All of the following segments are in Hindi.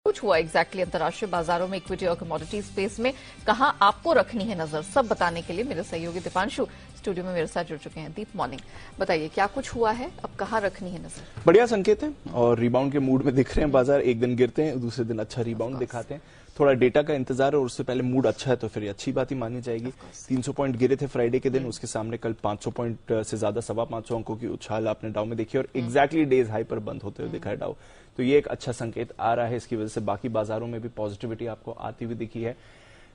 कुछ हुआ एग्जैक्टली अंतर्राष्ट्रीय बाजारों में इक्विटी और कमोडिटी स्पेस में कहां आपको रखनी है नजर, सब बताने के लिए मेरे सहयोगी दीपांशु स्टूडियो में मेरे साथ जुड़ चुके हैं। दीप, मॉर्निंग, बताइए क्या कुछ हुआ है, अब कहां रखनी है नजर? बढ़िया संकेत है और रिबाउंड के मूड में दिख रहे हैं बाजार। एक दिन गिरते हैं, दूसरे दिन अच्छा रिबाउंड दिखाते हैं। थोड़ा डेटा का इंतजार है और उससे पहले मूड अच्छा है तो फिर अच्छी बात ही मानी जाएगी। 300 पॉइंट गिरे थे फ्राइडे के दिन, उसके सामने कल 500 पॉइंट से ज्यादा 525 अंकों की उछाल आपने डाउ में देखी और एग्जैक्टली डेज हाई पर बंद होते हुए दिखा है डाउ। तो ये एक अच्छा संकेत आ रहा है, इसकी वजह से बाकी बाजारों में भी पॉजिटिविटी आपको आती हुई दिखी है।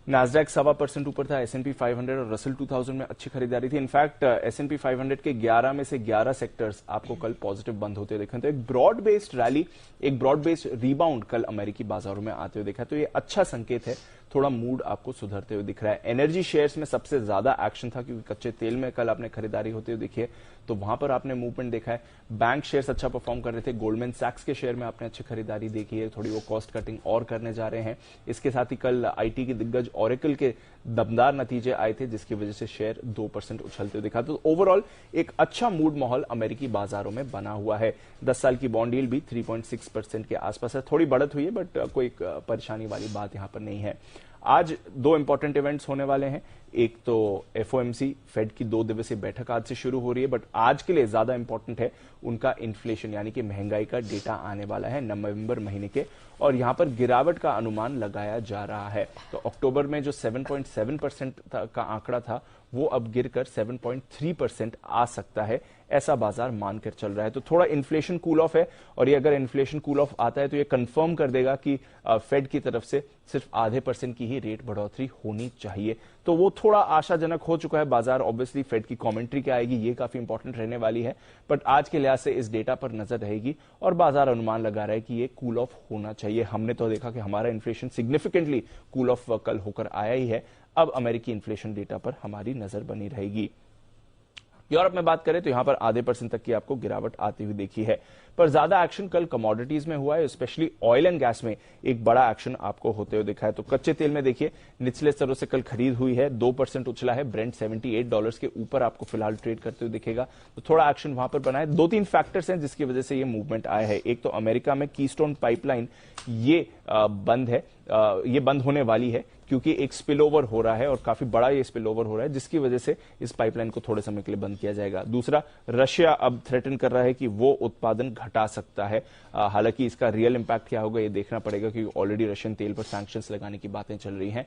नैस्डैक 1.25% ऊपर था, S&P 500 और रसल 2000 में अच्छी खरीदारी थी। इनफैक्ट S&P 500 के 11 में से 11 सेक्टर्स आपको कल पॉजिटिव बंद होते हुए दिखे। तो एक ब्रॉड बेस्ड रैली, एक ब्रॉड बेस्ड रिबाउंड कल अमेरिकी बाजारों में आते हुए देखा। तो ये अच्छा संकेत है, थोड़ा मूड आपको सुधरते हुए दिख रहा है। एनर्जी शेयर्स में सबसे ज्यादा एक्शन था क्योंकि कच्चे तेल में कल आपने खरीदारी होते हुए देखी है, तो वहां पर आपने मूवमेंट देखा है। बैंक शेयर्स अच्छा परफॉर्म कर रहे थे, गोल्डमैन सैक्स के शेयर में आपने अच्छी खरीदारी देखी है, थोड़ी वो कॉस्ट कटिंग और करने जा रहे हैं। इसके साथ ही कल आईटी की दिग्गज ओरेकल के दमदार नतीजे आए थे जिसकी वजह से शेयर 2% उछलते हुए दिखा। तो ओवरऑल एक अच्छा मूड माहौल अमेरिकी बाजारों में बना हुआ है। 10 साल की बॉन्ड यील्ड भी 3.6% के आसपास है, थोड़ी बढ़त हुई है बट कोई परेशानी वाली बात यहां पर नहीं है। आज दो इंपॉर्टेंट इवेंट्स होने वाले हैं। एक तो FOMC फेड की 2 दिवसीय बैठक आज से शुरू हो रही है, बट आज के लिए ज्यादा इंपॉर्टेंट है उनका इन्फ्लेशन यानी कि महंगाई का डेटा आने वाला है नवंबर महीने के, और यहां पर गिरावट का अनुमान लगाया जा रहा है। तो अक्टूबर में जो 7.7% का आंकड़ा था वो अब गिरकर 7.3% आ सकता है, ऐसा बाजार मानकर चल रहा है। तो थोड़ा इन्फ्लेशन कूल ऑफ है और ये अगर इन्फ्लेशन कूल ऑफ आता है तो ये कंफर्म कर देगा कि फेड की तरफ से सिर्फ 0.5% की ही रेट बढ़ोतरी होनी चाहिए। तो वो थोड़ा आशाजनक हो चुका है बाजार। ऑब्वियसली फेड की कमेंट्री क्या आएगी ये काफी इंपॉर्टेंट रहने वाली है, बट आज के लिहाज से इस डेटा पर नजर रहेगी और बाजार अनुमान लगा रहा है कि ये कूल ऑफ होना चाहिए। हमने तो देखा कि हमारा इन्फ्लेशन सिग्निफिकेंटली कूल ऑफ कल होकर आया ही है। अब अमेरिकी इन्फ्लेशन डेटा पर हमारी नजर बनी रहेगी। यूरोप में बात करें तो यहां पर 0.5% तक की आपको गिरावट आती हुई देखी है, पर ज्यादा एक्शन कल कमोडिटीज में हुआ है, स्पेशली ऑयल एंड गैस में एक बड़ा एक्शन आपको होते हुए दिखा है। तो कच्चे तेल में देखिए निचले स्तरों से कल खरीद हुई है, 2% उछला है, ब्रेंट $78 के ऊपर आपको फिलहाल ट्रेड करते हुए दिखेगा। तो थोड़ा एक्शन वहां पर बना है। 2-3 फैक्टर्स हैं जिसकी वजह से ये मूवमेंट आया है। एक तो अमेरिका में कीस्टोन पाइपलाइन ये बंद है, ये बंद होने वाली है क्योंकि एक स्पिल ओवर हो रहा है और काफी बड़ा ये स्पिल ओवर हो रहा है जिसकी वजह से इस पाइपलाइन को थोड़े समय के लिए बंद किया जाएगा। दूसरा, रशिया अब थ्रेटन कर रहा है कि वो उत्पादन घटा सकता है। हालांकि इसका रियल इंपैक्ट क्या होगा ये देखना पड़ेगा क्योंकि ऑलरेडी रशियन तेल पर सैंक्शंस लगाने की बातें चल रही हैं।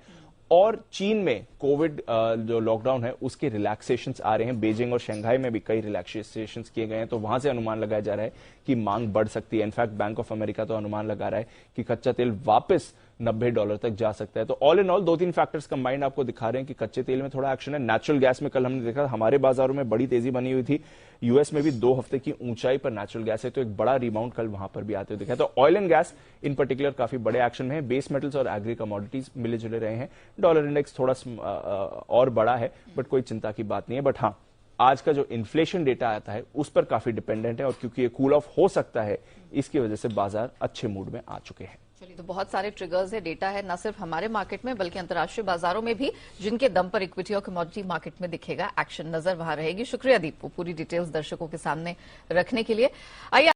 और चीन में कोविड जो लॉकडाउन है उसके रिलैक्सेशंस आ रहे हैं। बीजिंग और शंघाई में भी कई रिलैक्सेशंस किए गए हैं, तो वहां से अनुमान लगाया जा रहा है कि मांग बढ़ सकती है। इनफैक्ट बैंक ऑफ अमेरिका तो अनुमान लगा रहा है कि कच्चा तेल वापस $90 तक जा सकता है। तो all in all 2-3 factors combined आपको दिखा रहे हैं कि कच्चे तेल में थोड़ा एक्शन है। नेचुरल गैस में कल हमने देखा हमारे बाजारों में बड़ी तेजी बनी हुई थी। यूएस में भी 2 हफ्ते की ऊंचाई पर नेचुरल गैस है, तो एक बड़ा रिबाउंड कल वहां पर भी आते हुए दिखा। तो oil and gas in particular काफी बड़े एक्शन में है। बेस मेटल्स और एग्री कमोडिटीज मिले जुले रहे हैं। डॉलर इंडेक्स थोड़ा और बड़ा है बट कोई चिंता की बात नहीं है। बट हाँ, आज का जो इन्फ्लेशन डेटा आता है उस पर काफी डिपेंडेंट है और क्योंकि ये कूल ऑफ हो सकता है इसकी वजह से बाजार अच्छे मूड में आ चुके हैं। चलिए, तो बहुत सारे ट्रिगर्स है, डेटा है, न सिर्फ हमारे मार्केट में बल्कि अंतर्राष्ट्रीय बाजारों में भी, जिनके दम पर इक्विटी और कमोडिटी मार्केट में दिखेगा एक्शन, नजर वहां रहेगी। शुक्रिया दीप, पूरी डिटेल्स दर्शकों के सामने रखने के लिए। आइए